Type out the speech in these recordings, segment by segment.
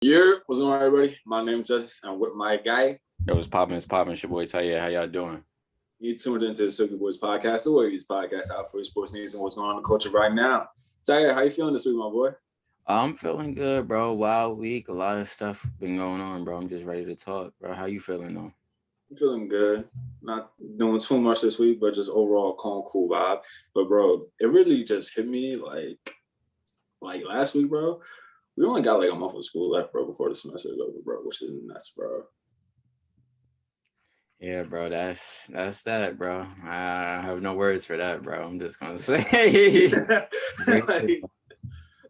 What's going on, everybody? My name is Justis, and with my guy, Yo, it's popping. It's popping. It's your boy Tyaire. How y'all doing? you tuned into the Silky Boys podcast, the Warriors podcast, out for your sports news and what's going on in the culture right now. Tyler, how you feeling this week, my boy? I'm feeling good, bro. Wild week. A lot of stuff been going on, bro. I'm just ready to talk, bro. How you feeling, though? I'm feeling good. Not doing too much this week, but just overall calm, cool vibe. But bro, it really just hit me like last week, bro. We only got like a month of school left, bro, before the semester is over, bro, which is nuts, bro. Yeah, bro. That's that, bro. I have no words for that, bro. I'm just gonna say, like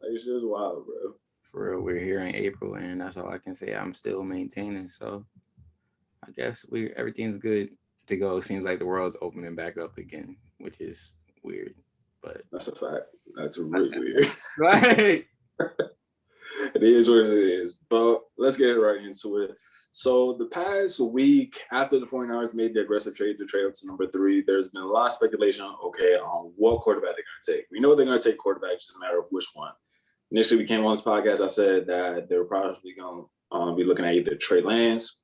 it's just wild, bro. for real, we're here in April, and that's all I can say. I'm still maintaining, so I guess everything's good to go. Seems like the world's opening back up again, which is weird, but That's a fact. That's really weird. right. It is what it is. But let's get right into it. So the past week, after the 49ers made the aggressive trade to trade up to number 3, there's been a lot of speculation, on what quarterback they're going to take. We know they're going to take quarterback, just a matter of which one. Initially, we came on this podcast, I said that they were probably going to be looking at either Trey Lance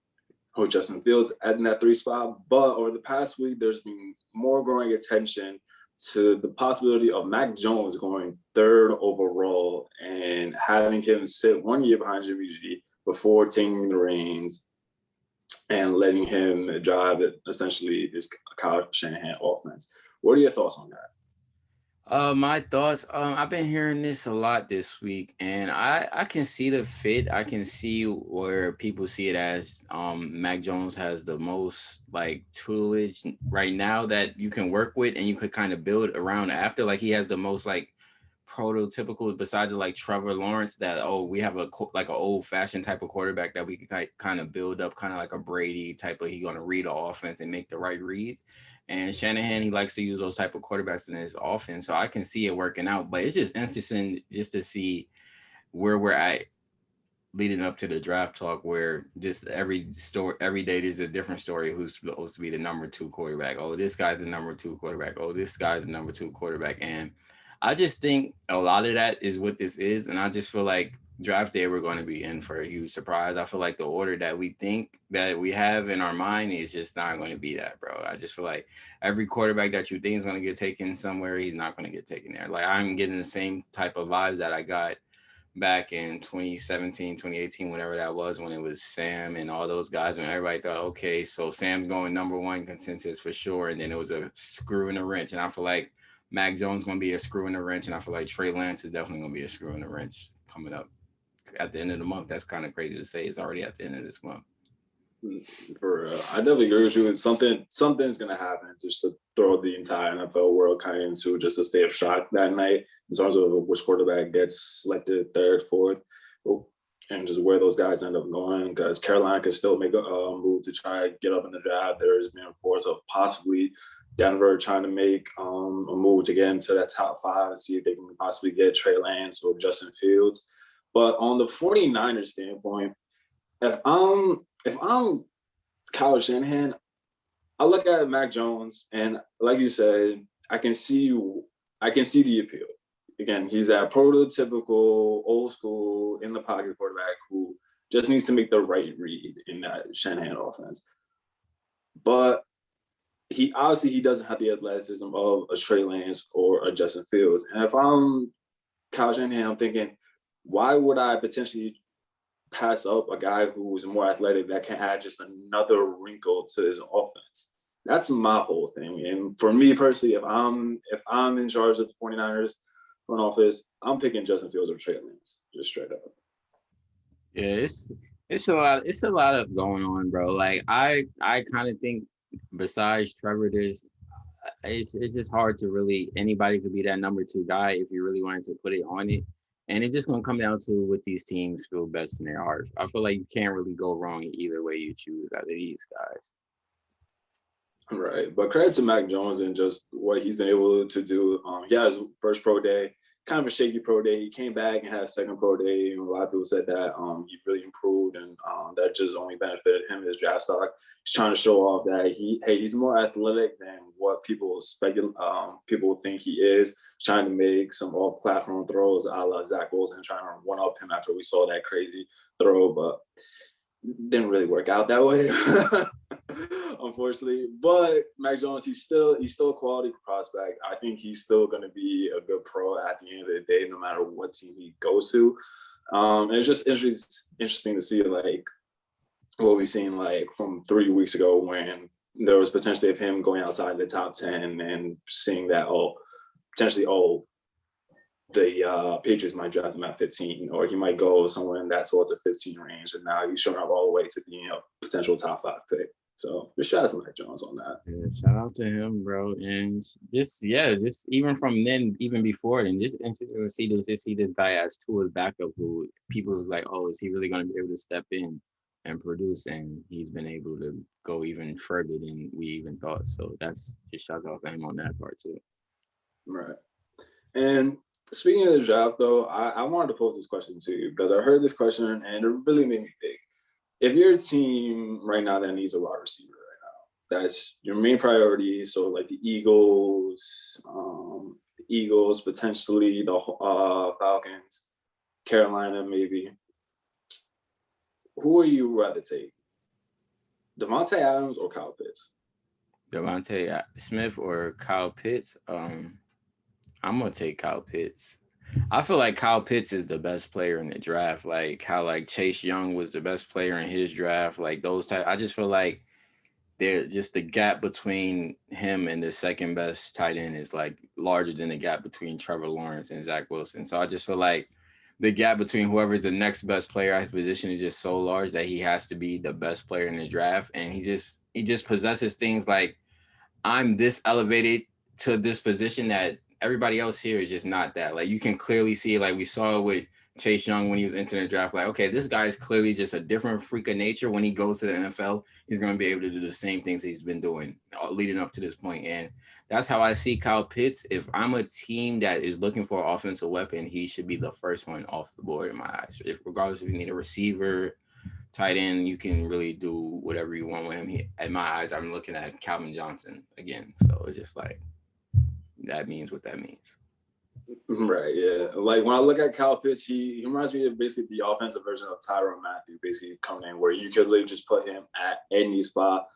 or Justin Fields at that 3 spot. But over the past week, there's been more growing attention to the possibility of Mac Jones going 3rd overall and having him sit 1 year behind Jimmy G before taking the reins and letting him drive essentially his Kyle Shanahan offense. What are your thoughts on that? My thoughts. I've been hearing this a lot this week, and I can see the fit. I can see where people see it as Mac Jones has the most like tutelage right now that you can work with, and you could kind of build around after. Like he has the most like prototypical besides like Trevor Lawrence that we have like an old fashioned type of quarterback that we could kind of build up, kind of like a Brady type of, he gonna read the offense and make the right reads. And Shanahan, he likes to use those type of quarterbacks in his offense, so I can see it working out. But it's just interesting just to see where we're at leading up to the draft talk, where just every day there's a different story who's supposed to be the number 2 quarterback. Oh, this guy's the number 2 quarterback. Oh, this guy's the number 2 quarterback. And I just think a lot of that is what this is. And I just feel like draft day, we're going to be in for a huge surprise. I feel like the order that we think that we have in our mind is just not going to be that, bro. I just feel like every quarterback that you think is going to get taken somewhere, he's not going to get taken there. Like I'm getting the same type of vibes that I got back in 2017, 2018, whatever that was, when it was Sam and all those guys, when everybody thought, okay, so Sam's going number 1 consensus for sure. And then it was a screw in the wrench. And I feel like Mac Jones going to be a screw in the wrench. And I feel like Trey Lance is definitely going to be a screw in the wrench coming up at the end of the month. That's kind of crazy to say. It's already at the end of this month. For real. I definitely agree with you. Something's gonna happen just to throw the entire NFL world kind of into just a state of shock that night in terms of which quarterback gets selected 3rd, 4th, and just where those guys end up going. Because Carolina can still make a move to try to get up in the draft. There has been reports of possibly Denver trying to make a move to get into that top 5 and see if they can possibly get Trey Lance or Justin Fields. But on the 49ers standpoint, if I'm Kyle Shanahan, I look at Mac Jones and like you said, I can see the appeal. Again, he's that prototypical old school in the pocket quarterback who just needs to make the right read in that Shanahan offense. But he doesn't have the athleticism of a Trey Lance or a Justin Fields. And if I'm Kyle Shanahan, I'm thinking, why would I potentially pass up a guy who's more athletic that can add just another wrinkle to his offense? That's my whole thing. And for me personally, if I'm in charge of the 49ers front office, I'm picking Justin Fields or Trey Lance, just straight up. Yeah, it's a lot of going on, bro. Like I kind of think besides Trevor, it's just hard to really, anybody could be that number 2 guy if you really wanted to put it on it. And it's just gonna come down to what these teams feel best in their hearts. I feel like you can't really go wrong either way you choose out of these guys. Right. But credit to Mac Jones and just what he's been able to do. He had his first pro day kind of a shaky pro day. He came back and had a second pro day, and a lot of people said that he really improved, and that just only benefited him and his draft stock. He's trying to show off that he's more athletic than what people people think he is. He's trying to make some off-platform throws, a la Zach Wilson, trying to one up him after we saw that crazy throw, but didn't really work out that way, unfortunately. But Mac Jones, he's still a quality prospect. I think he's still going to be a good pro at the end of the day, no matter what team he goes to. And it's just interesting to see like what we've seen like from 3 weeks ago when there was potentially of him going outside the top 10 and seeing that potentially the Patriots might draft him at 15, or he might go somewhere in that 12 to 15 range, and now he's showing up all the way to being a potential top 5 pick. So just shout out to Mac Jones on that. Yeah, shout out to him, bro. And just even from then, even before then, just to see this guy as Tua's backup, who people was like, oh, is he really going to be able to step in and produce? And he's been able to go even further than we even thought. So that's just shout out to him on that part too. Right. And speaking of the draft, though, I wanted to pose this question to you because I heard this question and it really made me think. If you're a team right now that needs a wide receiver right now, that's your main priority. So like the Eagles, potentially the Falcons, Carolina, maybe. Who are you rather take? Devontae Adams or Kyle Pitts? Devontae Smith or Kyle Pitts? I'm gonna take Kyle Pitts. I feel like Kyle Pitts is the best player in the draft. Like how like Chase Young was the best player in his draft. Like those type. I just feel like they're just the gap between him and the second best tight end is like larger than the gap between Trevor Lawrence and Zach Wilson. So I just feel like the gap between whoever's the next best player at his position is just so large that he has to be the best player in the draft. And he just possesses things like I'm this elevated to this position that everybody else here is just not that. Like you can clearly see, like we saw with Chase Young when he was entering the draft, like, okay, this guy is clearly just a different freak of nature. When he goes to the NFL, he's going to be able to do the same things he's been doing leading up to this point. And that's how I see Kyle Pitts. If I'm a team that is looking for an offensive weapon, he should be the first one off the board in my eyes. Regardless if you need a receiver, tight end, you can really do whatever you want with him. In my eyes, I'm looking at Calvin Johnson again. So it's just like, that means what that means. Right, yeah. Like when I look at Kyle Pitts, he reminds me of basically the offensive version of Tyrann Mathieu, basically coming in where you could literally just put him at any spot,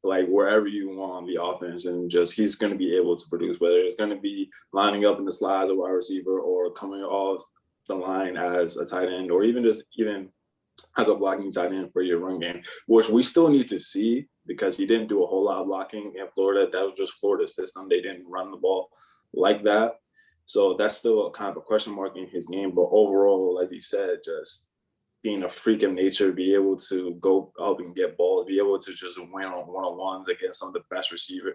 like wherever you want on the offense, and just he's going to be able to produce, whether it's going to be lining up in the slot as a wide receiver or coming off the line as a tight end, or even as a blocking tight end for your run game, which we still need to see because he didn't do a whole lot of blocking in Florida. That was just Florida's system. They didn't run the ball like that. So that's still kind of a question mark in his game. But overall, like you said, just being a freak of nature, be able to go up and get balls, be able to just win on one-on-ones against some of the best receivers,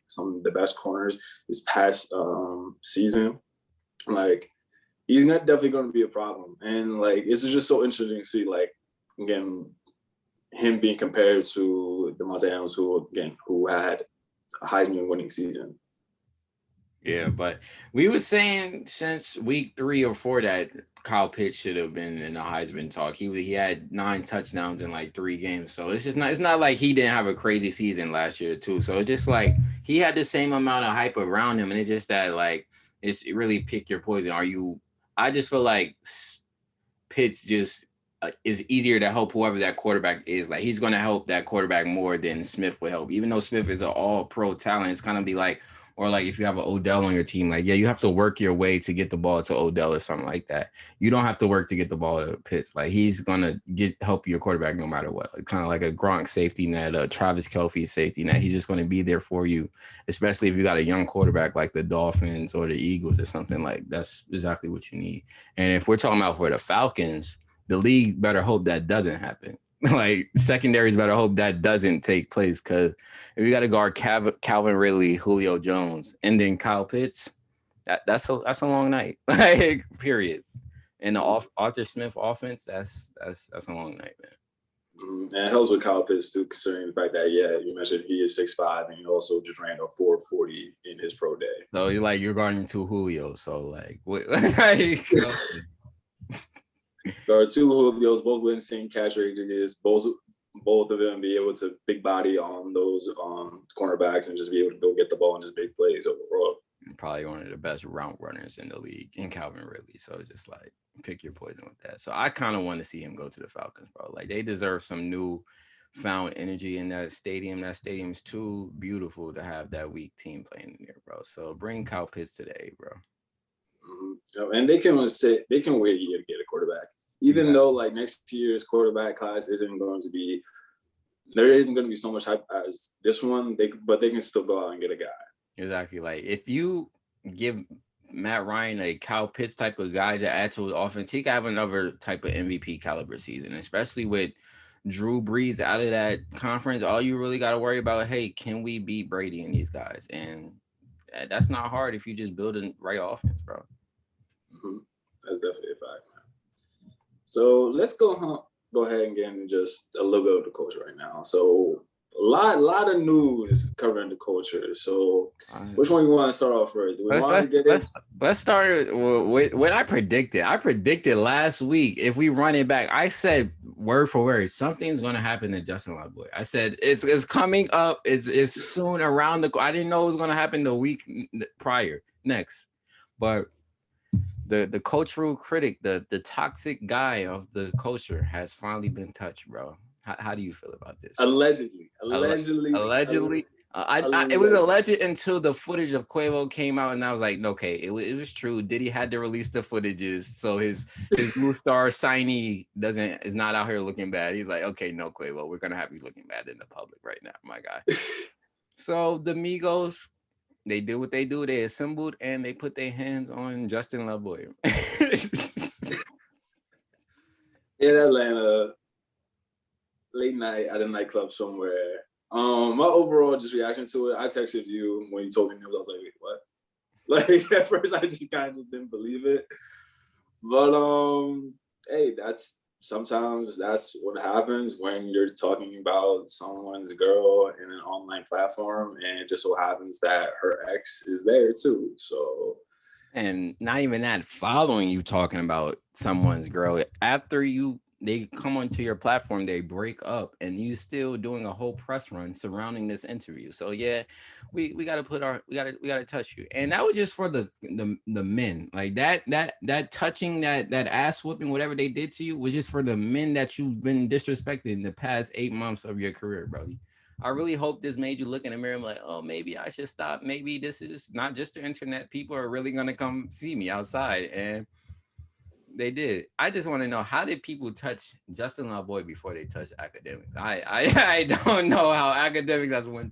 some of the best corners this past season. Like, he's not definitely going to be a problem. And, like, it's just so interesting to see, like, again, him being compared to Devontae Adams, who had a Heisman winning season. Yeah, but we were saying since week 3 or 4 that Kyle Pitts should have been in the Heisman talk. He had 9 touchdowns in like 3 games. So it's not like he didn't have a crazy season last year too. So it's just like he had the same amount of hype around him. And it's just that like it's really pick your poison. I just feel like Pitts just is easier to help whoever that quarterback is. Like he's going to help that quarterback more than Smith would help. Even though Smith is an all-pro talent, it's kind of be like, or like if you have an Odell on your team, like, yeah, you have to work your way to get the ball to Odell or something like that. You don't have to work to get the ball to Pitts. Like he's going to help your quarterback no matter what. Like, kind of like a Gronk safety net, a Travis Kelce safety net. He's just going to be there for you, especially if you got a young quarterback like the Dolphins or the Eagles or something. Like that's exactly what you need. And if we're talking about for the Falcons, the league better hope that doesn't happen. Like secondaries better hope that doesn't take place, because if you got to guard Calvin Ridley, Julio Jones, and then Kyle Pitts, that's a long night. Like period. And the Arthur Smith offense, that's a long night, man. And it helps with Kyle Pitts too, considering the fact that you mentioned he is 6'5", and he also just ran a 4.40 in his pro day. So you're guarding two Julio. So like, what? Like, there are two Julios, both with insane catch radius. Both of them be able to big body on those cornerbacks and just be able to go get the ball and just big plays overall. Probably one of the best route runners in the league in Calvin Ridley. So it's just like, pick your poison with that. So I kind of want to see him go to the Falcons, bro. Like, they deserve some new found energy in that stadium. That stadium's too beautiful to have that weak team playing in there, bro. So bring Kyle Pitts today, bro. Mm-hmm. And they can wait a year to get a quarterback. Even though like next year's quarterback class isn't going to be so much hype as this one, but they can still go out and get a guy. Exactly. Like, if you give Matt Ryan a Kyle Pitts type of guy to add to his offense, he could have another type of MVP caliber season, especially with Drew Brees out of that conference. All you really got to worry about, hey, can we beat Brady and these guys? And that's not hard if you just build a right offense, bro. Mm-hmm. That's definitely a fact, man. So let's go ahead and get into just a little bit of the culture right now. So a lot of news covering the culture. So which one you want to start off first? Let's start with what I predicted. I predicted last week, if we run it back, I said word for word, something's going to happen to Justin LaBoy. I said it's coming up. It's soon around the. I didn't know it was going to happen the week prior next, but the cultural critic, the toxic guy of the culture has finally been touched, bro. How do you feel about this? Allegedly. It was alleged until the footage of Quavo came out, and I was like, okay, it was true. Diddy had to release the footages, so his new star signee is not out here looking bad. He's like, okay, no, Quavo, we're gonna have you looking bad in the public right now, my guy. So the Migos, they did what they do. They assembled and they put their hands on Justin LaBoy. In Atlanta, late night at a nightclub somewhere. My overall just reaction to it, I texted you when you told me news. I was like, wait, what? Like, at first I just kind of didn't believe it. But hey, sometimes that's what happens when you're talking about someone's girl in an online platform, and it just so happens that her ex is there too. So, and not even that, following you talking about someone's girl after they come onto your platform, they break up, and you still doing a whole press run surrounding this interview. So yeah, we got to touch you, and that was just for the men. Like that touching, that ass whooping, whatever they did to you, was just for the men that you've been disrespected in the past 8 months of your career, bro. I really hope this made you look in the mirror and like, oh, maybe I should stop. Maybe this is not just the internet. People are really gonna come see me outside, and they did. I just want to know, how did people touch Justin LaBoy before they touched academics? I don't know how academics has been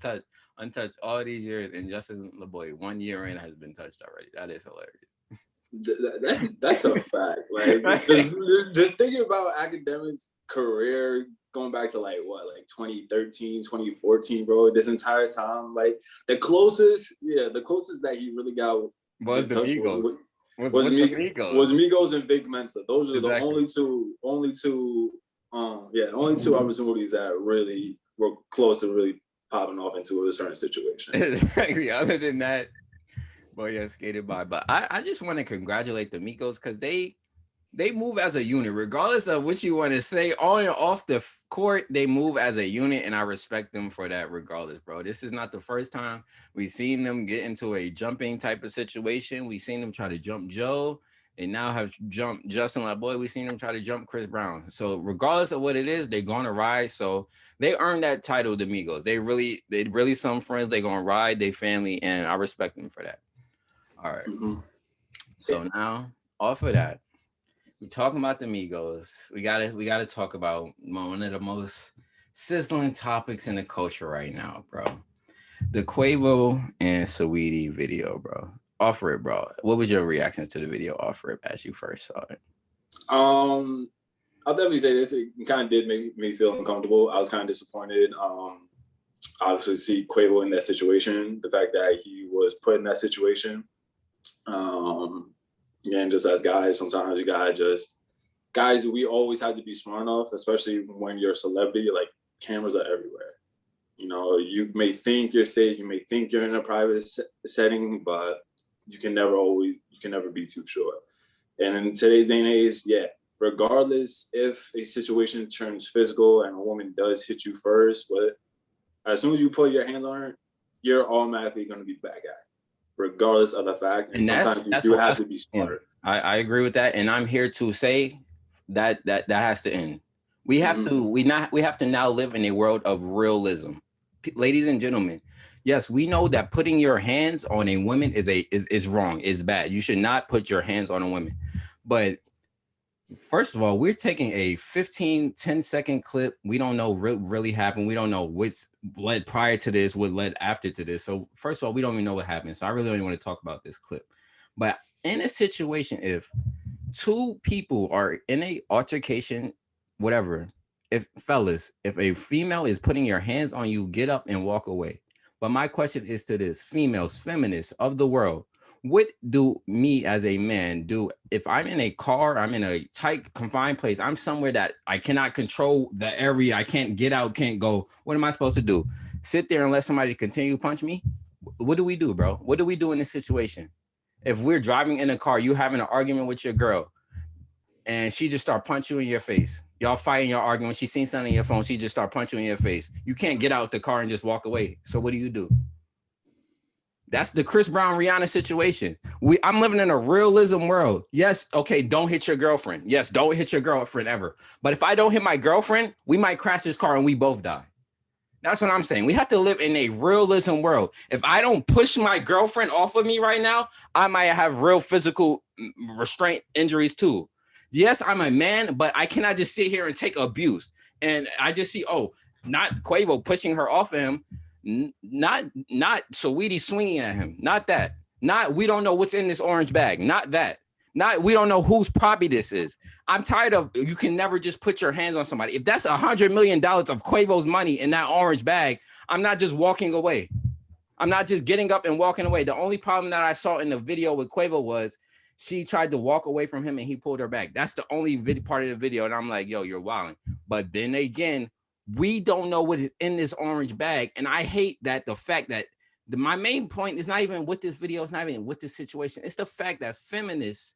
untouched all these years, and Justin LaBoy 1 year in has been touched already. That is hilarious. That's a fact. Like, just thinking about academics' career going back to like 2013, 2014, bro. This entire time, like the closest that he really got was the Migos. Was Migos and Vic Mensa. Those are the only two opportunities that really were close to really popping off into a certain situation. Exactly. Other than that, boy, yeah, skated by. But I just want to congratulate the Migos, because they move as a unit, regardless of what you want to say on and off the court. They move as a unit, and I respect them for that regardless, bro. This is not the first time we've seen them get into a jumping type of situation. We've seen them try to jump Joe. They now have jumped Justin LaBoy. We've seen them try to jump Chris Brown. So regardless of what it is, they're going to ride. So they earned that title, the Migos. They really some friends. They're going to ride, they family, and I respect them for that. All right. Mm-hmm. So now, off of that, we're talking about the Migos. We gotta talk about one of the most sizzling topics in the culture right now, bro. The Quavo and Saweetie video, bro. Off Rip, bro. What was your reactions to the video off Rip as you first saw it? I'll definitely say this. It kind of did make me feel uncomfortable. I was kind of disappointed. Obviously, see Quavo in that situation. The fact that he was put in that situation. Again, just as guys, sometimes you gotta just guys, we always have to be smart enough, especially when you're a celebrity. Like, cameras are everywhere. You know, you may think you're safe, you may think you're in a private setting, but you can never be too sure. And in today's day and age, yeah, regardless if a situation turns physical and a woman does hit you first, but as soon as you put your hands on her, you're automatically going to be the bad guy, regardless of the fact. And sometimes you do have to be smarter. I agree with that, and I'm here to say that has to end. We have to we have to now live in a world of realism, ladies and gentlemen. Yes, we know that putting your hands on a woman is wrong, is bad. You should not put your hands on a woman. But first of all, we're taking a 10-second clip. We don't know what really happened. We don't know what's led prior to this, what led after to this. So first of all, we don't even know what happened. So I really don't even want to talk about this clip. But in a situation, if two people are in a altercation, whatever, if a female is putting your hands on you, get up and walk away. But my question is to this, females, feminists of the world, what do me as a man do if I'm in a car, I'm in a tight confined place, I'm somewhere that I cannot control the area, I can't get out, can't go. What am I supposed to do? Sit there and let somebody continue to punch me? What do we do, bro? What do we do in this situation? If we're driving in a car, you having an argument with your girl, and she just start punching you in your face. Y'all fighting, y'all arguing. She seen something on your phone. She just start punching you in your face. You can't get out the car and just walk away. So what do? That's the Chris Brown Rihanna situation. I'm living in a realism world. Yes, okay, don't hit your girlfriend. Yes, don't hit your girlfriend ever. But if I don't hit my girlfriend, we might crash this car and we both die. That's what I'm saying. We have to live in a realism world. If I don't push my girlfriend off of me right now, I might have real physical restraint injuries too. Yes, I'm a man, but I cannot just sit here and take abuse. And I just see, not Quavo pushing her off of him, not Saweetie swinging at him, not that. Not we don't know what's in this orange bag, not that. Not we don't know whose property this is. I'm tired of you can never just put your hands on somebody. If that's $100 million of Quavo's money in that orange bag, I'm not just walking away. I'm not just getting up and walking away. The only problem that I saw in the video with Quavo was she tried to walk away from him and he pulled her back. That's the only part of the video. And I'm like, yo, you're wilding. But then again, we don't know what is in this orange bag. And I hate that the fact that my main point is not even with this video. It's not even with this situation. It's the fact that feminists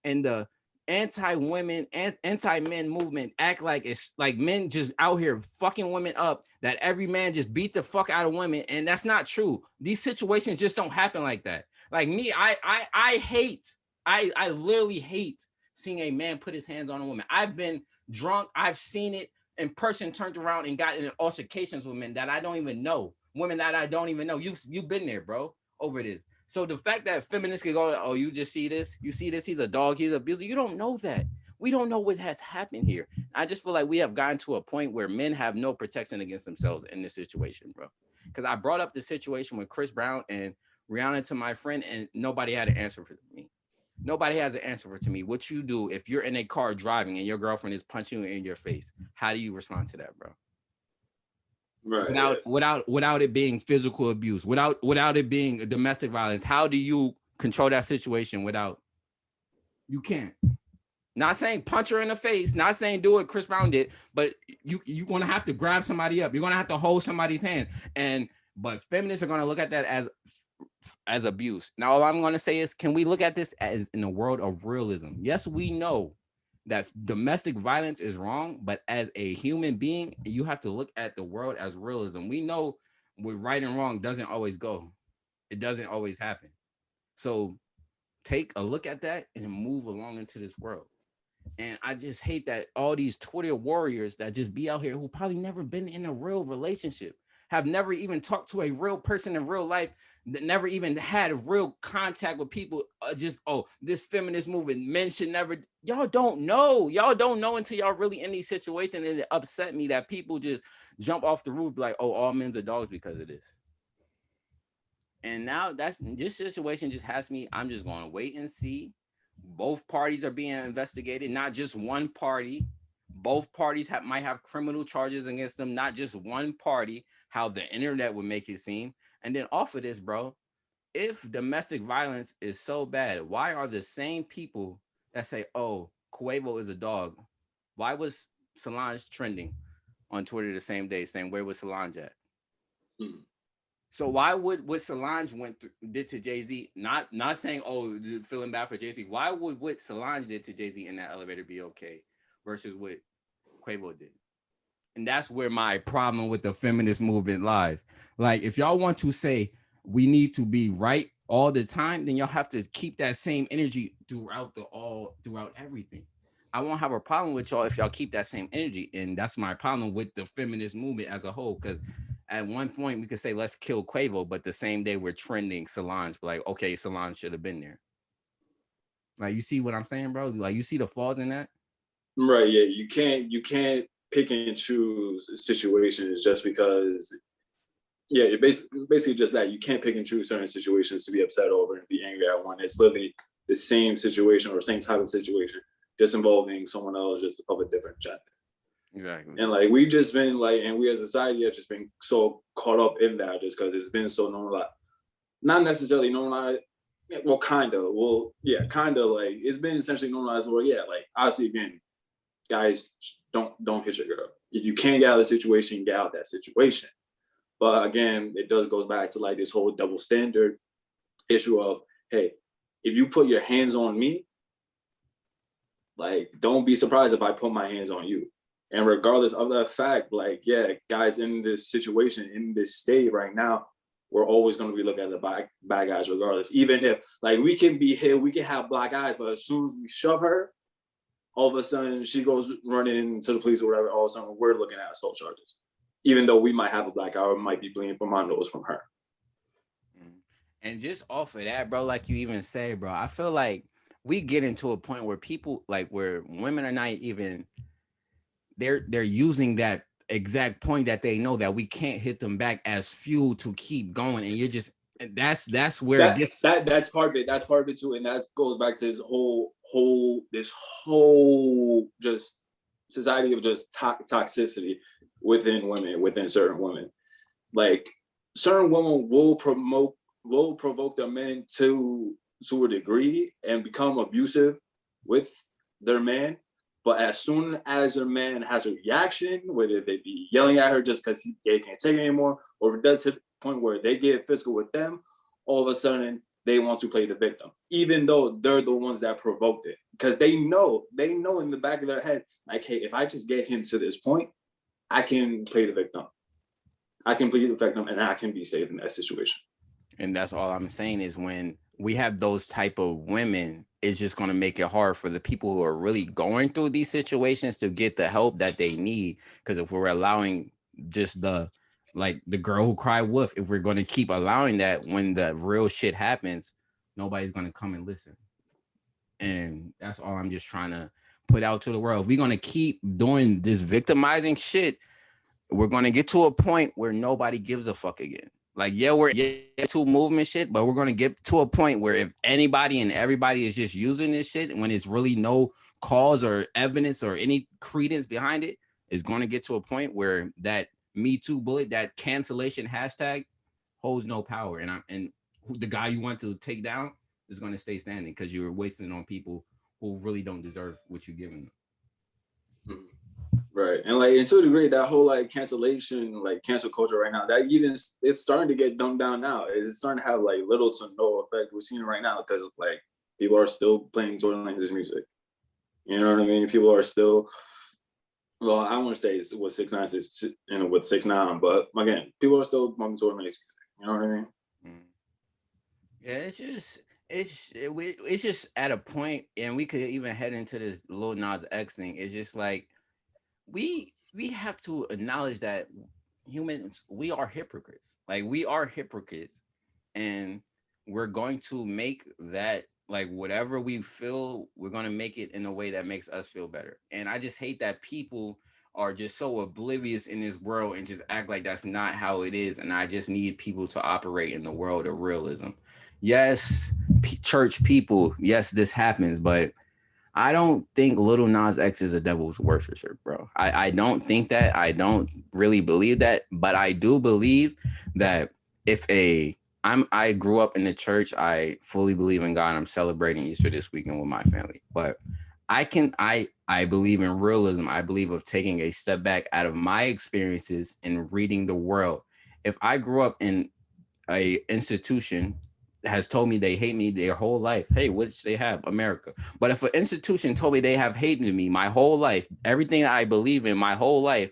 and the anti-women and anti-men movement act like it's like men just out here fucking women up, that every man just beat the fuck out of women. And that's not true. These situations just don't happen like that. Like me, I literally hate seeing a man put his hands on a woman. I've been drunk. I've seen it in person, turned around and got in altercations with men that I don't even know. Women that I don't even know. You've been there, bro, over this. So the fact that feminists can go, oh, you just see this? You see this? He's a dog. He's abusive. You don't know that. We don't know what has happened here. I just feel like we have gotten to a point where men have no protection against themselves in this situation, bro. Because I brought up the situation with Chris Brown and Rihanna to my friend, and nobody had an answer for me. Nobody has an answer to me. What you do if you're in a car driving and your girlfriend is punching you in your face? How do you respond to that, bro? Right. Without it being physical abuse, without it being domestic violence, how do you control that situation without? You can't. Not saying punch her in the face, not saying do what Chris Brown did, but you're gonna have to grab somebody up. You're gonna have to hold somebody's hand. But feminists are gonna look at that as abuse. Now, all I'm gonna say is, can we look at this as in a world of realism? Yes, we know that domestic violence is wrong, but as a human being, you have to look at the world as realism. We know what right and wrong doesn't always go. It doesn't always happen. So take a look at that and move along into this world. And I just hate that all these Twitter warriors that just be out here who probably never been in a real relationship, have never even talked to a real person in real life, that never even had a real contact with people. This feminist movement, men should never. Y'all don't know until y'all really in these situations. And it upset me that people just jump off the roof like, oh, all men's are dogs because of this. And now this situation just has me. I'm just going to wait and see. Both parties are being investigated, not just one party. Both parties might have criminal charges against them, not just one party, how the internet would make it seem. And then off of this, bro, if domestic violence is so bad, why are the same people that say, oh, Quavo is a dog, Why was Solange trending on Twitter the same day, saying where was Solange at? Hmm. So why would what Solange did to Jay-Z, not saying, oh, feeling bad for Jay-Z, why would what Solange did to Jay-Z in that elevator be okay versus what Quavo did? And that's where my problem with the feminist movement lies. Like, if y'all want to say we need to be right all the time, then y'all have to keep that same energy throughout everything. I won't have a problem with y'all if y'all keep that same energy. And that's my problem with the feminist movement as a whole. Because at one point we could say let's kill Quavo, but the same day we're trending Solange. Like, okay, Solange should have been there. Like, you see what I'm saying, bro? Like, you see the flaws in that? Right. Yeah. You can't pick and choose situations just because. Yeah, it basically just that. You can't pick and choose certain situations to be upset over and be angry at one. It's literally the same situation or same type of situation, just involving someone else, just of a different gender. Exactly. And like we've just been like, and we as a society have just been so caught up in that just because it's been so normalized. Not necessarily normalized. Well, kind of. Well, yeah, kind of like it's been essentially normalized. Well, yeah, like obviously again, guys don't hit your girl. If you can't get out of the situation, get out of that situation. But again, it goes back to like this whole double standard issue of, hey, if you put your hands on me, like don't be surprised if I put my hands on you. And regardless of that fact, like, yeah, guys in this situation, in this state right now, we're always going to be looking at the bad guys regardless. Even if like we can be here, we can have black eyes, but as soon as we shove her, all of a sudden she goes running into the police or whatever, all of a sudden we're looking at assault charges. Even though we might have a black eye or might be bleeding from our nose from her. And just off of that, bro, like you even say, bro, I feel like we get into a point where people, like where women are not even, they're using that exact point that they know that we can't hit them back as fuel to keep going. And you're just, that's where it gets. That's part of it. That's part of it too. And that goes back to this whole just society of just toxicity within women, within certain women. Like certain women will provoke their men to a degree and become abusive with their man. But as soon as their man has a reaction, whether they be yelling at her just because they can't take it anymore, or if it does hit the point where they get physical with them, all of a sudden they want to play the victim, even though they're the ones that provoked it. Because they know in the back of their head, like, hey, if I just get him to this point, I can play the victim. I can play the victim and I can be safe in that situation. And that's all I'm saying is when we have those type of women, it's just going to make it hard for the people who are really going through these situations to get the help that they need. Because if we're allowing just the girl who cried wolf, if we're going to keep allowing that, when the real shit happens, nobody's going to come and listen. And that's all I'm just trying to put out to the world. If we're going to keep doing this victimizing shit, we're going to get to a point where nobody gives a fuck again. Like, yeah, we're to movement shit, but we're going to get to a point where if anybody and everybody is just using this shit, when it's really no cause or evidence or any credence behind it, it's going to get to a point where that Me Too bullet, that cancellation hashtag holds no power. And the guy you want to take down is going to stay standing because you're wasting it on people who really don't deserve what you're giving them. Mm-hmm. Right. And like, and to a degree, that whole like cancellation, like cancel culture right now, that even it's starting to get dumbed down now. It's starting to have like little to no effect. We're seeing it right now because like people are still playing Tory Lanez's music. You know what I mean? People are still, well, I want to say it's what 6ix9ine is, you know, with 6ix9ine, but again, people are still bumping Tory Lanez's music. You know what I mean? Yeah, it's just at a point, and we could even head into this Lil Nas X thing. It's just like we have to acknowledge that humans, we are hypocrites. Like, we are hypocrites, and we're going to make that, like, whatever we feel, we're going to make it in a way that makes us feel better. And I just hate that people are just so oblivious in this world and just act like that's not how it is. And I just need people to operate in the world of realism. Yes, church people, yes, this happens, but I don't think Lil Nas X is a devil's worshiper, bro. I don't think that. I don't really believe that, but I do believe that I grew up in the church. I fully believe in God. I'm celebrating Easter this weekend with my family, but I believe in realism. I believe of taking a step back out of my experiences and reading the world. If I grew up in a institution has told me they hate me their whole life. Hey, which they have, America. But if an institution told me they have hated me my whole life, everything that I believe in my whole life,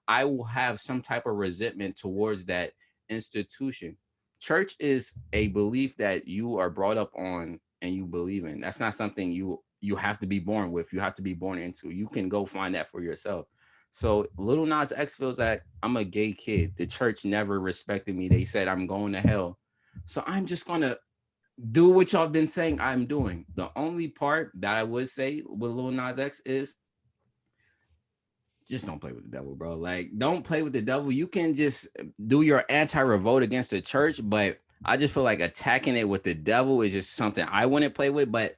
I will have some type of resentment towards that institution. Church is a belief that you are brought up on and you believe in. That's not something you have to be born with. You have to be born into. You can go find that for yourself. So Lil Nas X feels that I'm a gay kid. The church never respected me. They said I'm going to hell. So I'm just gonna do what y'all been saying I'm doing. The only part that I would say with Lil Nas X is just don't play with the devil, bro. Like, don't play with the devil. You can just do your anti-revolt against the church, but I just feel like attacking it with the devil is just something I wouldn't play with. But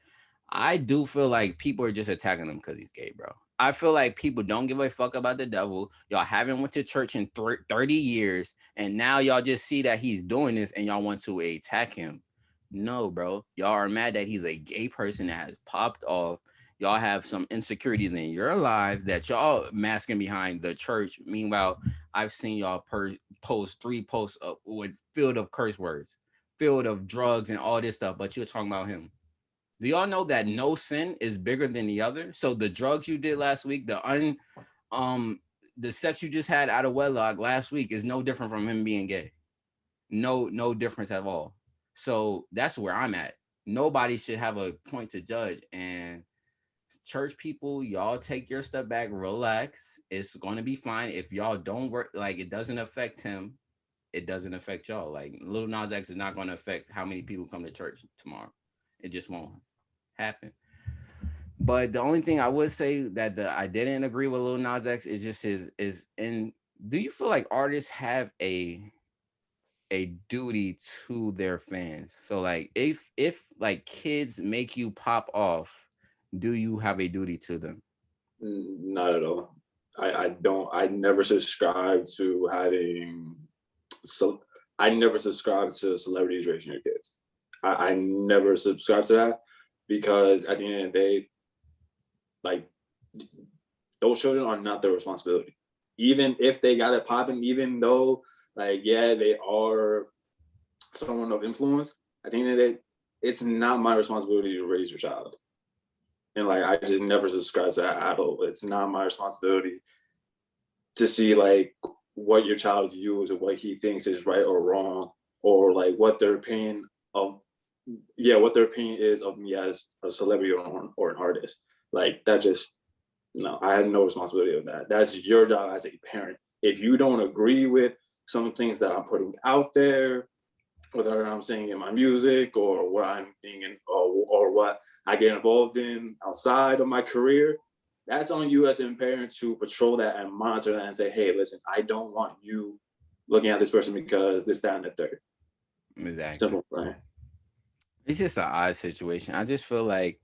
I do feel like people are just attacking him because he's gay, bro. I feel like people don't give a fuck about the devil. Y'all haven't went to church in 30 years, and now y'all just see that he's doing this and y'all want to attack him. No, bro. Y'all are mad that he's a gay person that has popped off. Y'all have some insecurities in your lives that y'all masking behind the church. Meanwhile, I've seen y'all post 3 posts up with filled of curse words, filled of drugs and all this stuff, but you're talking about him. Do y'all know that no sin is bigger than the other? So the drugs you did last week, um the sex you just had out of wedlock last week is no different from him being gay. No difference at all. So that's where I'm at. Nobody should have a point to judge. And church people, y'all take your step back, relax. It's going to be fine. If y'all don't work, like, it doesn't affect him, it doesn't affect y'all. Like, Lil Nas X is not going to affect how many people come to church tomorrow. It just won't happen. But the only thing I would say that I didn't agree with Lil Nas X is just his is and do you feel like artists have a duty to their fans? So like if like kids make you pop off, do you have a duty to them? Not at all. I don't. I never subscribe to having. So I never subscribe to celebrities raising your kids. I never subscribe to that because at the end of the day, like, those children are not their responsibility. Even if they got it popping, even though, like, yeah, they are someone of influence, at the end of the day, it's not my responsibility to raise your child. And like, I just never subscribe to that at all. It's not my responsibility to see like what your child views or what he thinks is right or wrong, or like what their opinion of, yeah, what their opinion is of me as a celebrity or an artist. Like, that just, no, I have no responsibility of that. That's your job as a parent. If you don't agree with some things that I'm putting out there, whether I'm saying in my music or what I'm being in, or what I get involved in outside of my career, that's on you as a parent to patrol that and monitor that and say, hey, listen, I don't want you looking at this person because this, that, and the third. Exactly. Simple, right? It's just an odd situation. I just feel like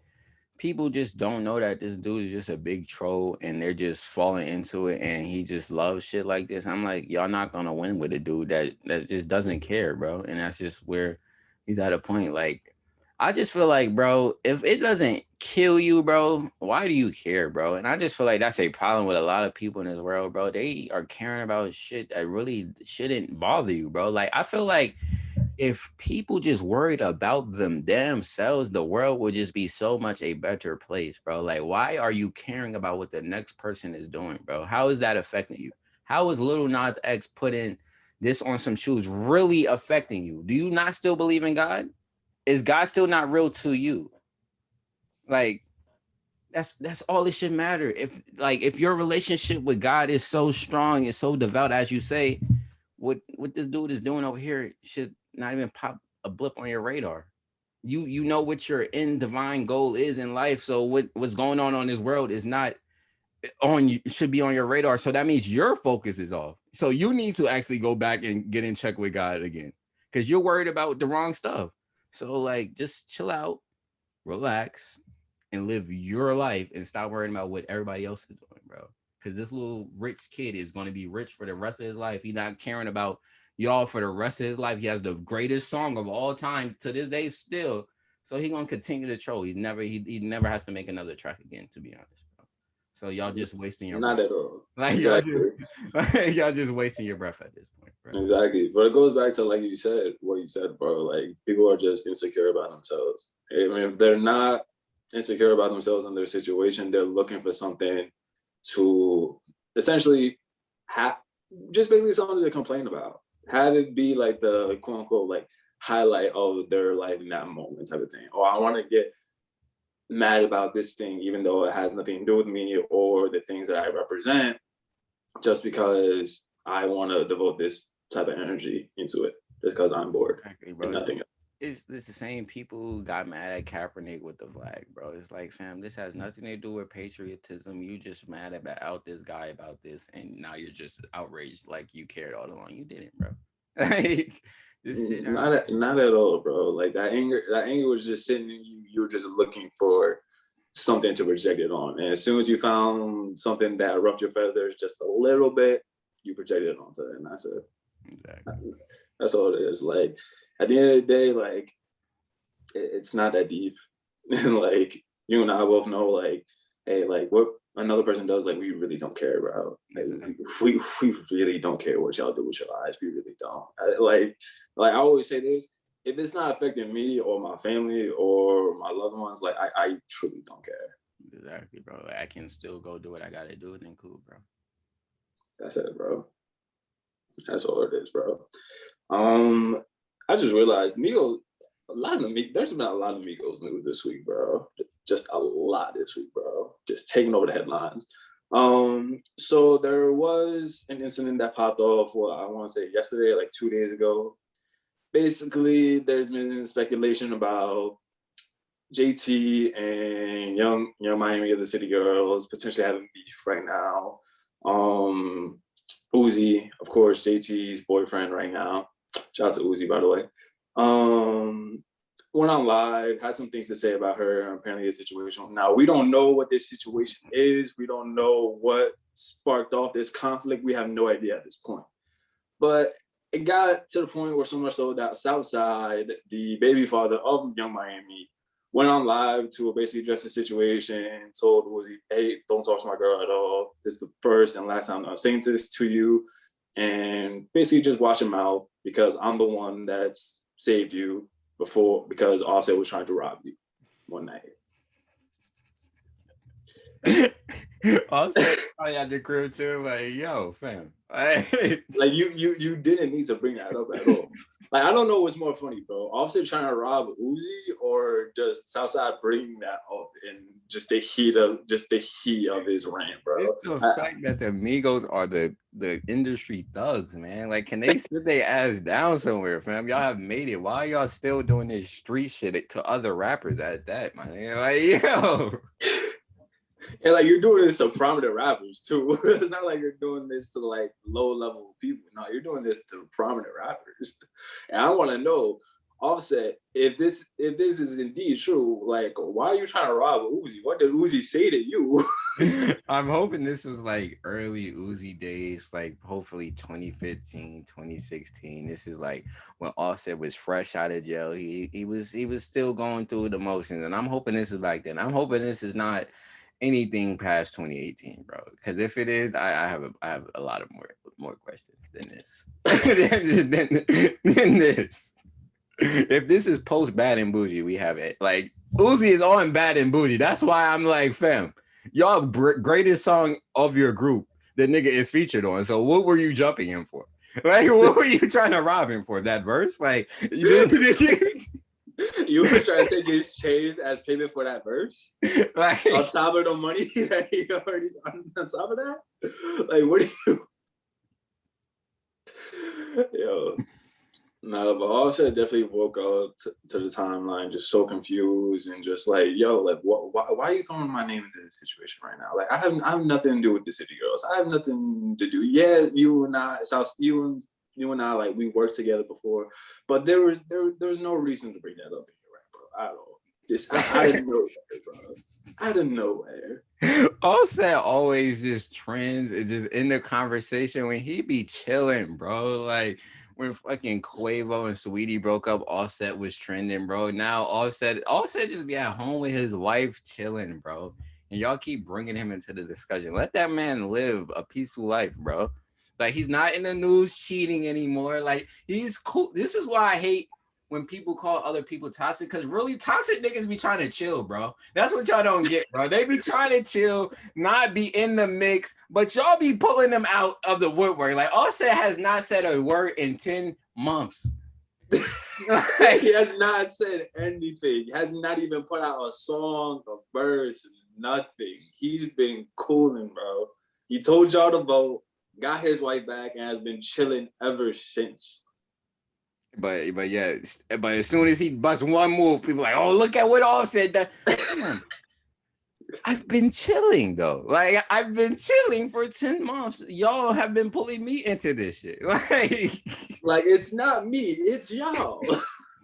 people just don't know that this dude is just a big troll and they're just falling into it and he just loves shit like this. I'm like, y'all not gonna win with a dude that just doesn't care, bro. And that's just where he's at a point. Like, I just feel like, bro, if it doesn't kill you, bro, why do you care, bro? And I just feel like that's a problem with a lot of people in this world, bro. They are caring about shit that really shouldn't bother you, bro. Like, I feel like if people just worried about themselves, the world would just be so much a better place, bro. Like, why are you caring about what the next person is doing, bro? How is that affecting you? How is Lil Nas X putting this on some shoes really affecting you? Do you not still believe in God? Is God still not real to you? Like, that's all it should matter. If your relationship with God is so strong and so devout as you say, what this dude is doing over here should not even pop a blip on your radar. You know what your end divine goal is in life. So what's going on this world is not on you, should be on your radar. So that means your focus is off. So you need to actually go back and get in check with God again, because you're worried about the wrong stuff. So like, just chill out, relax, and live your life and stop worrying about what everybody else is doing, bro. Because this little rich kid is going to be rich for the rest of his life. He's not caring about y'all for the rest of his life. He has the greatest song of all time to this day still. So he gonna continue to troll. He never has to make another track again, to be honest, bro. So y'all just wasting your Not breath. at all. Like Exactly. y'all just wasting your breath at this point, bro. Exactly. But it goes back to like you said, what you said, bro. Like people are just insecure about themselves. I mean, if they're not insecure about themselves and their situation, they're looking for something to essentially have, just basically something to complain about. Have it be like the quote unquote like highlight of their life in that moment type of thing. Or I want to get mad about this thing, even though it has nothing to do with me or the things that I represent, just because I want to devote this type of energy into it, just because I'm bored Exactly, and bro. nothing else. It's the same people who got mad at Kaepernick with the flag, bro. It's like, fam, this has nothing to do with patriotism. You just mad about out this guy about this, and now you're just outraged like you cared all along. You didn't, bro. Like, just sit down. Not at all, bro. Like that anger was just sitting in you. You were just looking for something to project it on, and as soon as you found something that ruffled your feathers just a little bit, you projected it onto it, and that's it. Exactly. That's all it is. Like at the end of the day, like it's not that deep. Like you and I both know, like, hey, like what another person does, like we really don't care about. Like, Exactly. we really don't care what y'all do with your lives. We really don't. Like I always say this: if it's not affecting me or my family or my loved ones, like I truly don't care. Exactly, bro. Like, I can still go do what I gotta do, then cool, bro. That's it, bro. That's all it is, bro. Um, I just realized Migos, there's been a lot of Migos news this week, bro. Just a lot this week, bro. Just taking over the headlines. So there was an incident that popped off, well, I want to say yesterday, like 2 days ago. Basically, there's been speculation about JT and Young Miami of the City Girls potentially having beef right now. Uzi, of course, JT's boyfriend right now. Shout out to Uzi, by the way. Went on live, had some things to say about her, apparently a situation. Now, we don't know what this situation is. We don't know what sparked off this conflict. We have no idea at this point. But it got to the point where so much so that Southside, the baby father of Young Miami, went on live to basically address the situation and told Uzi, hey, don't talk to my girl at all. This is the first and last time I'm saying this to you. And basically just wash your mouth because I'm the one that's saved you before, because Offset was trying to rob you one night. Offset probably at the crib too, like, yo, fam. Like you didn't need to bring that up at all. Like I don't know what's more funny, bro. Offset trying to rob Uzi or just Southside bringing that up in just the heat of his rant, bro. It's the fact that the Migos are the industry thugs, man. Like, can they sit their ass down somewhere, fam? Y'all have made it. Why are y'all still doing this street shit to other rappers at that, man? Like, yo. And like you're doing this to prominent rappers too. It's not like you're doing this to like low level people. No, you're doing this to prominent rappers. And I want to know, Offset, if this is indeed true, like why are you trying to rob Uzi? What did Uzi say to you? I'm hoping this was like early Uzi days, like hopefully 2015, 2016. This is like when Offset was fresh out of jail. He was still going through the motions, and I'm hoping this is back then. I'm hoping this is not anything past 2018, bro. Because if it is, I have a lot of more questions than this. than this. If this is post Bad and Bougie, we have it. Like Uzi is on Bad and Bougie. That's why I'm like, fam, y'all greatest song of your group, the nigga is featured on. So what were you jumping him for? Like, what were you trying to rob him for? That verse? Like, you were trying to take his chain as payment for that verse? Like, on top of the money that he already on top of that? Like, what do you? Yo, no, but Offset definitely woke up to the timeline just so confused and just like, yo, like, why are you throwing my name into this situation right now? Like, I have nothing to do with the City Girls. I have nothing to do. Yeah, you and I, like we worked together before, but there was no reason to bring that up in your rap, bro, at all. Just I didn't know that, bro. Out of nowhere. Offset always just trends. It's just in the conversation when he be chilling, bro. Like when fucking Quavo and Saweetie broke up, Offset was trending, bro. Now Offset just be at home with his wife chilling, bro. And y'all keep bringing him into the discussion. Let that man live a peaceful life, bro. Like he's not in the news cheating anymore. Like he's cool. This is why I hate when people call other people toxic, because really toxic niggas be trying to chill, bro. That's what y'all don't get, bro. They be trying to chill, not be in the mix, but y'all be pulling them out of the woodwork. Like Offset has not said a word in 10 months. He has not said anything. He has not even put out a song, a verse, nothing. He's been cooling, bro. He told y'all to vote, got his wife back, and has been chilling ever since. But yeah, but as soon as he busts one move, people like, oh, look at what Offset does. I've been chilling though. Like I've been chilling for 10 months. Y'all have been pulling me into this shit. Like it's not me, it's y'all.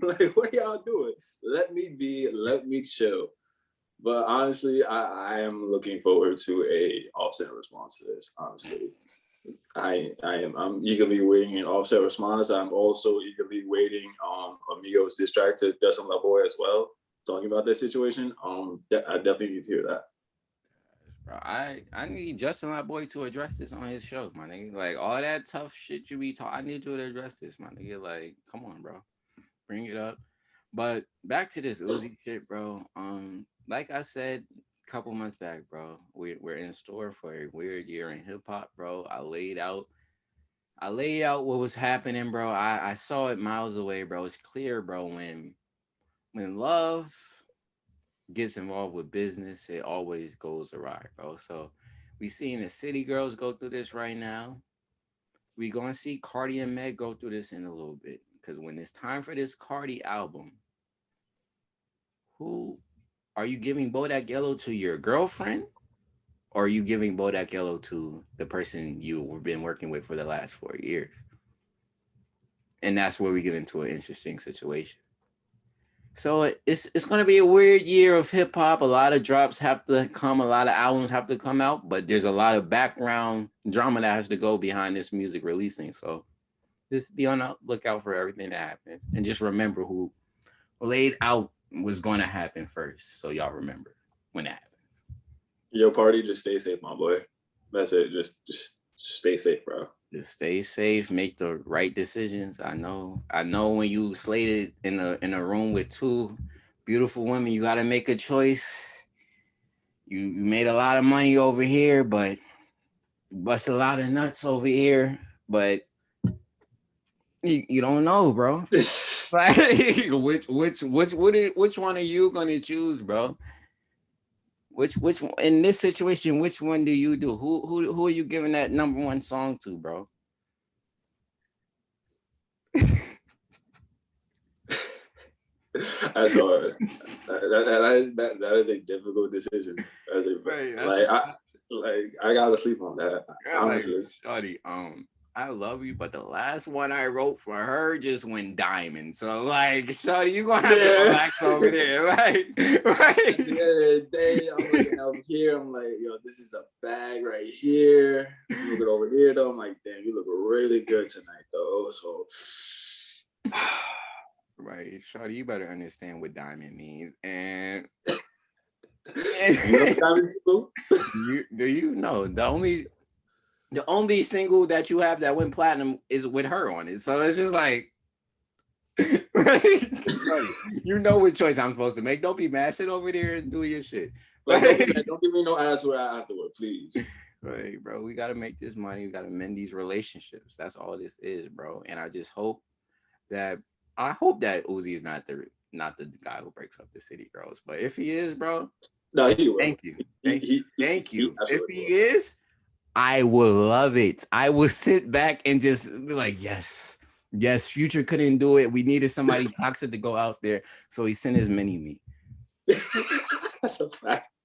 Like what are y'all doing? Let me be, let me chill. But honestly, I am looking forward to a Offset response to this. Honestly, I'm eagerly waiting an Offset response. I'm also eagerly waiting on Amigos diss track to Justin LaBoy as well, talking about that situation. I definitely need to hear that. Bro, I need Justin LaBoy to address this on his show, my nigga. Like all that tough shit you be talking, I need you to address this, my nigga. Like, come on, bro, bring it up. But back to this Uzi shit, bro. Like I said a couple months back, bro, we're in store for a weird year in hip hop, bro. I laid out what was happening, bro. I saw it miles away, bro. It's clear, bro. When love gets involved with business, it always goes awry, bro. So we seeing the city girls go through this right now. We gonna see Cardi and Meg go through this in a little bit. Because when it's time for this Cardi album, who are you giving Bodak Yellow to, your girlfriend? Or are you giving Bodak Yellow to the person you've been working with for the last 4 years? And that's where we get into an interesting situation. So it's going to be a weird year of hip hop. A lot of drops have to come, a lot of albums have to come out, but there's a lot of background drama that has to go behind this music releasing. So just be on the lookout for everything that happens, and just remember who laid out was going to happen first. So y'all remember when that happens. Yo, Party, just stay safe, my boy. That's it. Just stay safe, bro. Just stay safe, make the right decisions. I know when you slated in a room with two beautiful women, you got to make a choice. You made a lot of money over here, but you bust a lot of nuts over here, but you don't know, bro. Like, which one are you gonna choose, bro? Which in this situation, which one do you do? Who are you giving that number one song to, bro? That's hard. That is a difficult decision. I gotta sleep on that. Honestly, Shawty, I love you, but the last one I wrote for her just went diamond. So like, shawty, you gonna have to relax over there, right? At the end of the day, I'm looking over here. I'm like, yo, this is a bag right here. I'm looking over here though. I'm like, damn, you look really good tonight though. So, right, shawty, you better understand what diamond means. And you know the only single that you have that went platinum is with her on it. So it's just like, you know what choice I'm supposed to make. Don't be mad. Sit over there and do your shit. Like, don't give me no attitude afterward, please. Right, bro. We got to make this money. We got to mend these relationships. That's all this is, bro. And I hope that Uzi is not the guy who breaks up the city girls. But if he is, bro, no, he will. Thank you. Thank you. If he is, I will love it. I will sit back and just be like, yes, Future couldn't do it. We needed somebody toxic to go out there. So he sent his mini-me. That's a fact.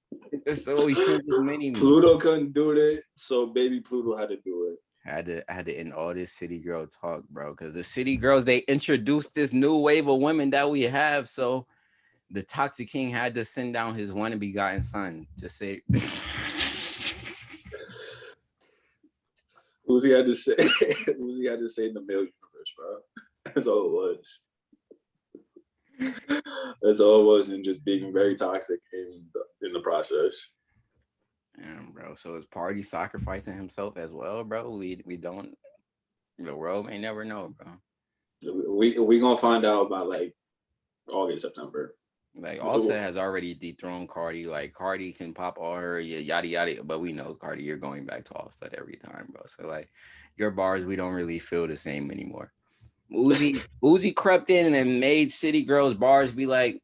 So he sent his mini-me. Pluto couldn't do it, so baby Pluto had to do it. I had to end all this city girl talk, bro, because the city girls, they introduced this new wave of women that we have. So the Toxic King had to send down his one and begotten son to say... Uzi had to say in the male universe, bitch, bro. That's all it was. That's all it was, and just being very toxic in the process. Damn, bro. So is Party sacrificing himself as well, bro? We don't. The world may never know, bro. We gonna find out about like August, September. Like Offset has already dethroned Cardi. Like Cardi can pop all her yada yada, but we know Cardi, you're going back to Offset every time, bro. So like your bars, we don't really feel the same anymore. Uzi crept in and made City Girls bars be like,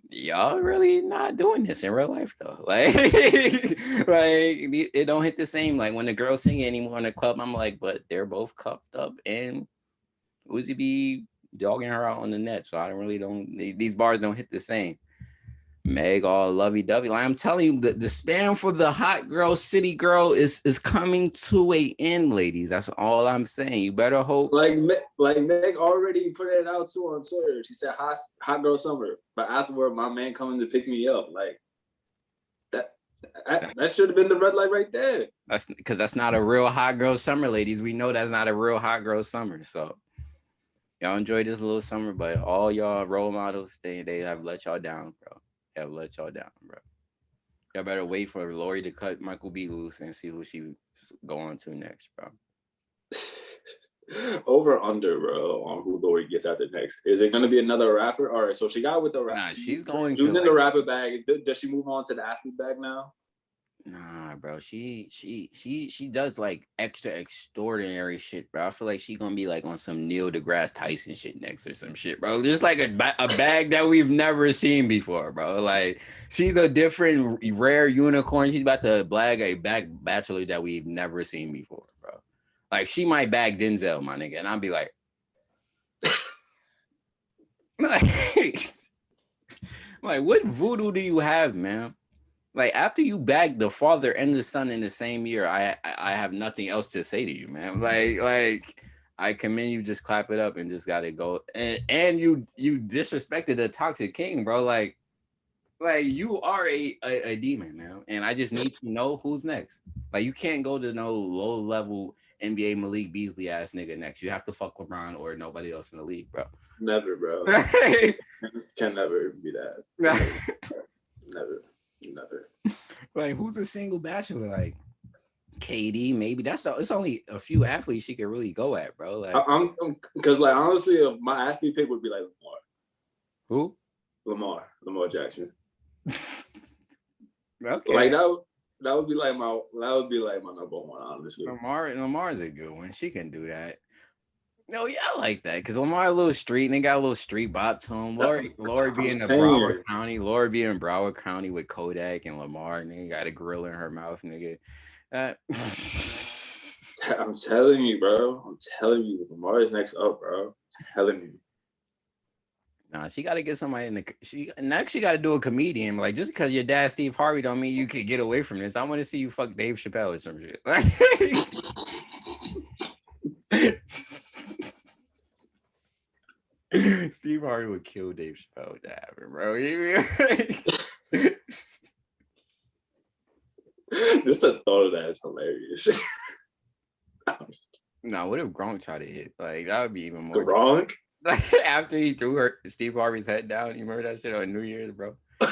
y'all really not doing this in real life though. Like, like it don't hit the same. Like when the girls sing anymore in the club, I'm like, but they're both cuffed up and Uzi be dogging her out on the net. So I don't these bars don't hit the same. Meg all lovey-dovey. Like I'm telling you, the spam for the hot girl, city girl is coming to an end, ladies. That's all I'm saying. You better hope. Like Meg already put it out too on Twitter. She said hot girl summer. But afterward, my man coming to pick me up. Like that should have been the red light right there. That's because that's not a real hot girl summer, ladies. We know that's not a real hot girl summer. So y'all enjoy this little summer, but all y'all role models, they have let y'all down, bro. Have let y'all down, bro. Y'all better wait for Lori to cut Michael B loose and see who she go on to next, bro. Over under, bro, on who Lori gets after next. Is it gonna be another rapper? All right, so she got with the rapper. Nah, she's going to in the rapper bag. Does she move on to the athlete bag now? Nah, bro. She does like extra extraordinary shit, bro. I feel like she's gonna be like on some Neil deGrasse Tyson shit next or some shit, bro. Just like a bag that we've never seen before, bro. Like she's a different rare unicorn. She's about to bag a bachelor that we've never seen before, bro. Like she might bag Denzel, my nigga, and I'll be like, like what voodoo do you have, man? Like after you bag the father and the son in the same year, I have nothing else to say to you, man. Like I commend you. Just clap it up and just gotta go. And you disrespected the toxic king, bro. Like you are a demon, man. And I just need to know who's next. Like you can't go to no low level NBA Malik Beasley ass nigga next. You have to fuck LeBron or nobody else in the league, bro. Never, bro. Can never be that. Never. Like who's a single bachelor? Like KD, maybe. It's only a few athletes she could really go at, bro. Like I'm because like honestly, my athlete pick would be like Lamar. Who? Lamar Jackson. Okay. Like that would be like my number one, honestly. Lamar's a good one. She can do that. No, yeah, I like that because Lamar a little street and they got a little street bop to him. Lori being in Broward County with Kodak and Lamar, and they got a grill in her mouth, nigga. I'm telling you, bro. Lamar is next up, bro. I'm telling you. Nah, she got to get somebody she got to do a comedian. Like just because your dad Steve Harvey don't mean you could get away from this. I want to see you fuck Dave Chappelle or some shit. Steve Harvey would kill Dave Chappelle with that happen, bro. Just the thought of that is hilarious. No, what if Gronk tried to hit? Like that would be even more. Gronk? After he threw Steve Harvey's head down, you remember that shit on New Year's, bro? I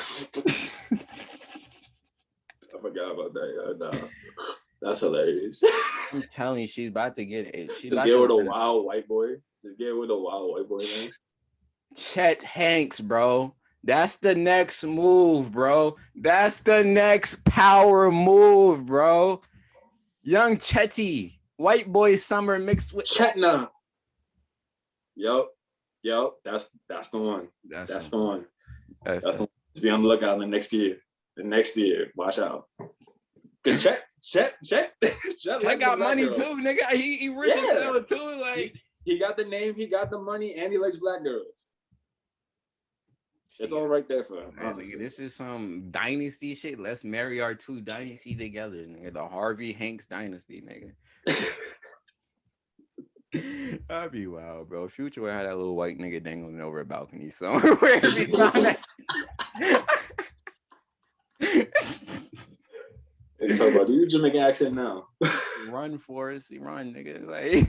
forgot about that. No. That's hilarious. I'm telling you, she's about to get it. Just get with a wild white boy. Next. Chet Hanks, bro. That's the next move, bro. That's the next power move, bro. Young Chetty, white boy summer mixed with Chetna. Yup. That's the one. That's the one. That's the one. Be on the lookout in the next year. Watch out. Cause Chet got money girl. Too, nigga. He rich as hell too. Like he got the name, he got the money, and he likes black girls. It's all right there for him. Nigga, this is some dynasty shit. Let's marry our two dynasty together, nigga. The Harvey Hanks dynasty, nigga. That'd be wild, bro. Future would have that little white nigga dangling over a balcony somewhere. Talk about, do your Jamaican accent now. Run, Forrest, run, nigga. Like,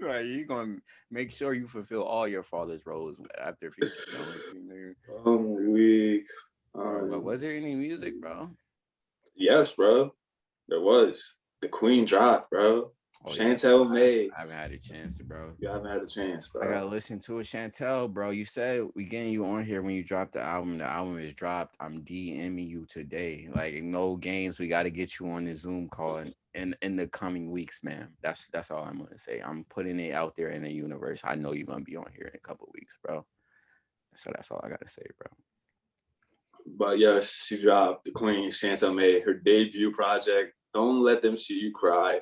like you gonna make sure you fulfill all your father's roles after Future done with you, nigga. Week. Bro, but was there any music, bro? Yes, bro. There was. The Queen dropped, bro. Oh yeah, Shantel May. I haven't had a chance to, bro. You haven't had a chance, bro. I gotta listen to it, Shantel, bro. You said we getting you on here when you drop the album. The album is dropped. I'm DMing you today. Like no games. We got to get you on the Zoom call in the coming weeks, man. That's all I'm gonna say. I'm putting it out there in the universe. I know you're gonna be on here in a couple weeks, bro. So that's all I gotta say, bro. But yes, she dropped The Queen, Shantel May, her debut project. Don't Let Them See You Cry.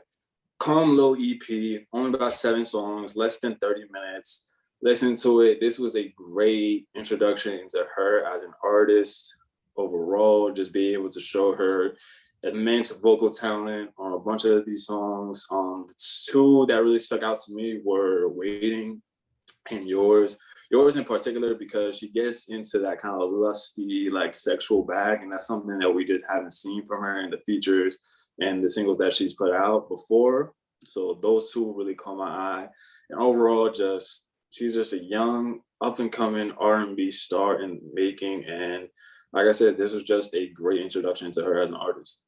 Calm Low EP, only about 7 songs, less than 30 minutes. Listen to it. This was a great introduction into her as an artist overall, just be able to show her immense vocal talent on a bunch of these songs. The 2 that really stuck out to me were Waiting and Yours. Yours in particular, because she gets into that kind of lusty, like sexual bag, and that's something that we just haven't seen from her in the features and the singles that she's put out before. So those 2 really caught my eye. And overall, she's just a young, up and coming R&B star in making. And like I said, this was just a great introduction to her as an artist.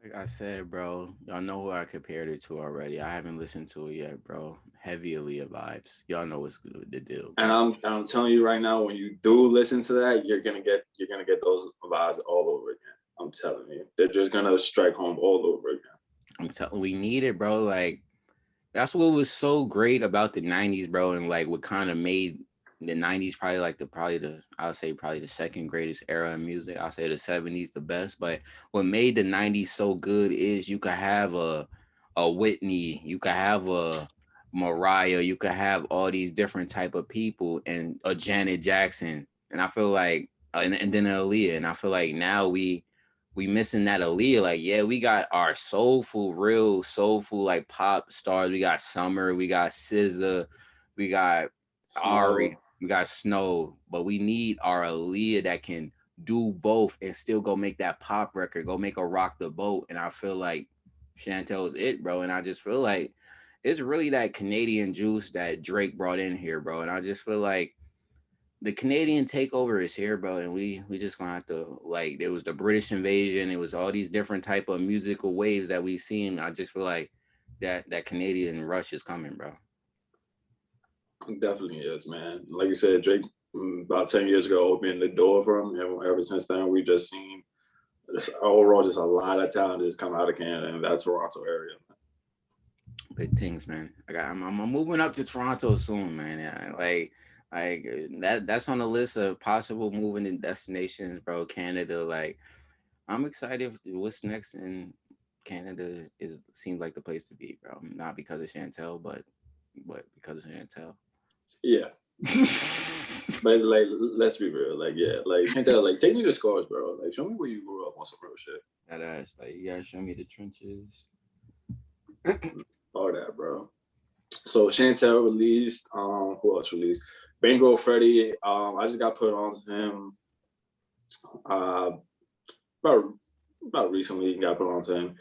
Like I said, bro, y'all know who I compared it to already. I haven't listened to it yet, bro. Heavy Aaliyah vibes. Y'all know what's the deal. And I'm telling you right now, when you do listen to that, you're gonna get those vibes all over again. I'm telling you, they're just gonna strike home all over again. I'm telling, we need it, bro. Like that's what was so great about the '90s, bro, and like what kind of made the '90s probably like I'll say probably the second greatest era in music. I'll say the '70s the best, but what made the '90s so good is you could have a Whitney, you could have a Mariah, you could have all these different type of people, and a Janet Jackson, and I feel like and then Aaliyah, and I feel like now we missing that Aaliyah. Like, yeah, we got our real soulful like pop stars. We got Summer, we got SZA, we got Ari, we got Snow, but we need our Aaliyah that can do both and still go make that pop record, go make a rock the boat. And I feel like Chantel's it, bro. And I just feel like it's really that Canadian juice that Drake brought in here, bro. And I just feel like the Canadian takeover is here, bro, and we just gonna have to, like, there was the British invasion, it was all these different type of musical waves that we've seen. I just feel like that Canadian rush is coming, bro. It definitely is, man. Like you said, Drake about 10 years ago opened the door for him, and ever since then we just seen overall just a lot of talent just come out of Canada and that Toronto area. Big things, man. I'm moving up to Toronto soon, man. Yeah, like that's on the list of possible moving destinations, bro. Canada, like I'm excited what's next in Canada seems like the place to be, bro. Not because of Shantel, but because of Shantel. Yeah. But like, let's be real. Like, yeah, like Shantel, like take me to scores, bro. Like, show me where you grew up on some real shit. That ass, like you gotta show me the trenches. All that, bro. So Shantel released. Who else released? Bango Freddy. I just got put on to him. About recently, got put on to him.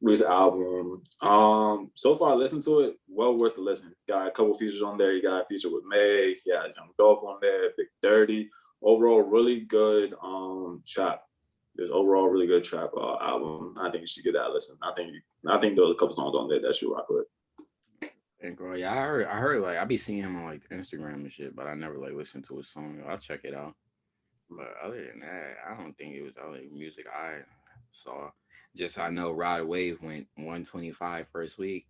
Released album. So far, I listened to it. Well worth the listen. Got a couple features on there. You got a feature with May. Yeah, Young Dolph on there. Big Dirty. Overall, really good. Trap. There's overall really good trap album. I think you should give that a listen. I think there's a couple songs on there that you rock with. And bro, yeah, I heard like I be seeing him on like Instagram and shit, but I never like listened to his song. I'll check it out. But other than that, I don't think it was other music I saw. Just I know Rod Wave went 125 first week.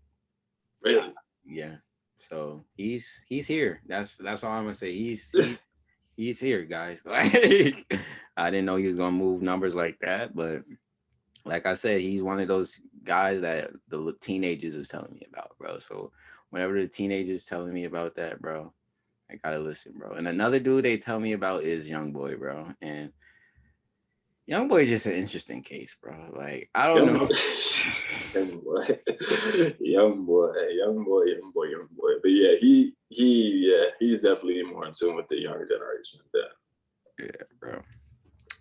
Really? Yeah. So he's here. That's all I'm gonna say. He's here, guys. Like I didn't know he was gonna move numbers like that, but like I said, he's one of those guys that the teenagers is telling me about, bro. So whenever the teenagers telling me about that, bro, I gotta listen, bro. And another dude they tell me about is Young Boy, bro. And Young Boy is just an interesting case, bro. Like I don't know. Young boy. But yeah, he's definitely more in tune with the younger generation. Yeah, bro.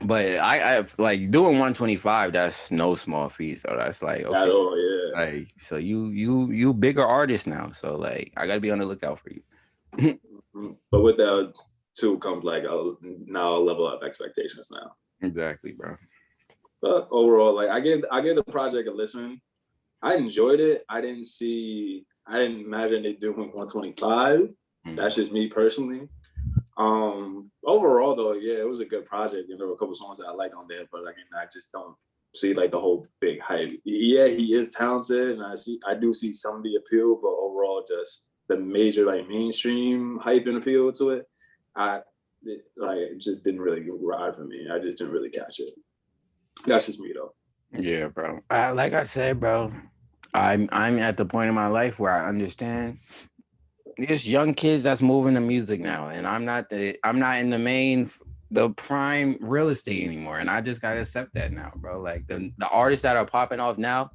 But I like doing 125. That's no small feat. So that's like okay. At all, yeah. Like, so you bigger artist now. So like, I gotta be on the lookout for you. But with that too comes like now a level of expectations now. Exactly, bro. But overall, like I gave the project a listen. I enjoyed it. I didn't imagine it doing 125. That's just me personally. Overall though, yeah, it was a good project. There were a couple songs that I liked on there, but again, I just don't see like the whole big hype. Yeah, he is talented, and I do see some of the appeal, but overall, just the major like mainstream hype and appeal to it, it just didn't really ride for me. I just didn't really catch it. That's just me though. Yeah, bro. Like I said, bro, I'm at the point in my life where I understand there's young kids that's moving the music now, and I'm not in the prime real estate anymore, and I just gotta accept that now, bro. Like the artists that are popping off now,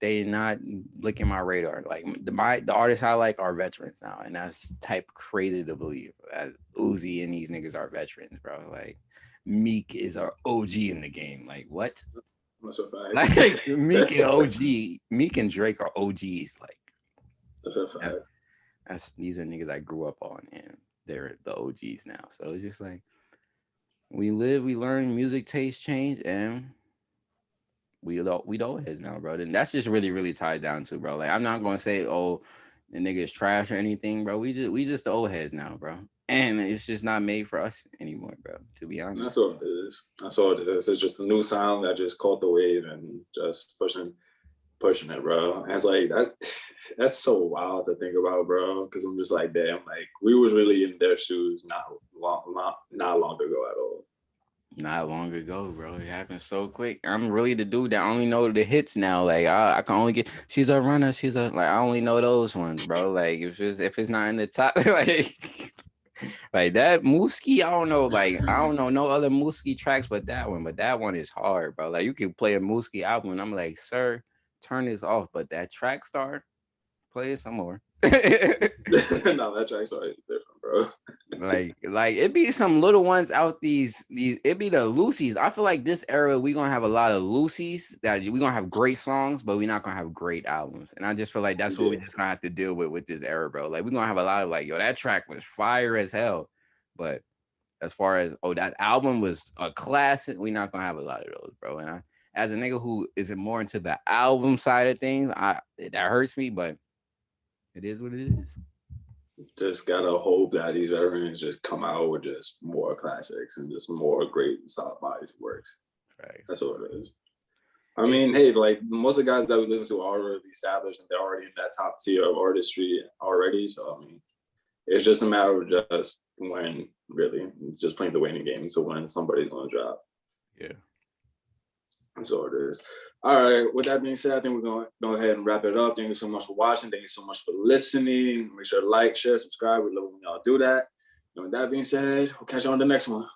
they not looking my radar. Like the artists I like are veterans now, and that's type crazy to believe that Uzi and these niggas are veterans, bro. Like Meek is our OG in the game. Like what? That's a fact. Like Meek and Drake are OGs. Like that's a fact. These are niggas I grew up on, and they're the OGs now. So it's just like we live, we learn, music taste change, and we the old heads now, bro. And that's just really ties down to, bro. Like I'm not gonna say, oh, the nigga is trash or anything, bro. We just the old heads now, bro. And it's just not made for us anymore, bro. To be honest, that's all it is. That's all it is. It's just a new sound that just caught the wave and just pushing it, bro. And it's like that's so wild to think about, bro. Because I'm just like, damn, like we was really in their shoes not long ago at all. Not long ago, bro. It happened so quick. I'm really the dude that only know the hits now. Like I can only get she's a runner, I only know those ones, bro. Like if it's not in the top, like that Mooski, I don't know. Like I don't know no other Mooski tracks but that one. But that one is hard, bro. Like you can play a Mooski album, and I'm like, sir, turn this off. But that track star, play it some more. No, that track star is different, bro. Like it be some little ones out these it be the Lucy's. I feel like this era we gonna have a lot of Lucy's that we gonna have great songs, but we're not gonna have great albums. And I just feel like that's what we just gonna have to deal with this era, bro. Like we're gonna have a lot of like, yo, that track was fire as hell, but as far as that album was a classic, we're not gonna have a lot of those, bro. And as a nigga who isn't more into the album side of things, that hurts me, but it is what it is. Just gotta hope that these veterans just come out with just more classics and just more great solid bodies of works. Right. That's what it is. I mean, hey, like most of the guys that we listen to are already established and they're already in that top tier of artistry already. So I mean, it's just a matter of just when, really, just playing the waiting game to when somebody's gonna drop. Yeah. That's all it is. All right. With that being said, I think we're going to go ahead and wrap it up. Thank you so much for watching. Thank you so much for listening. Make sure to like, share, subscribe. We love when y'all do that. And with that being said, we'll catch you on the next one.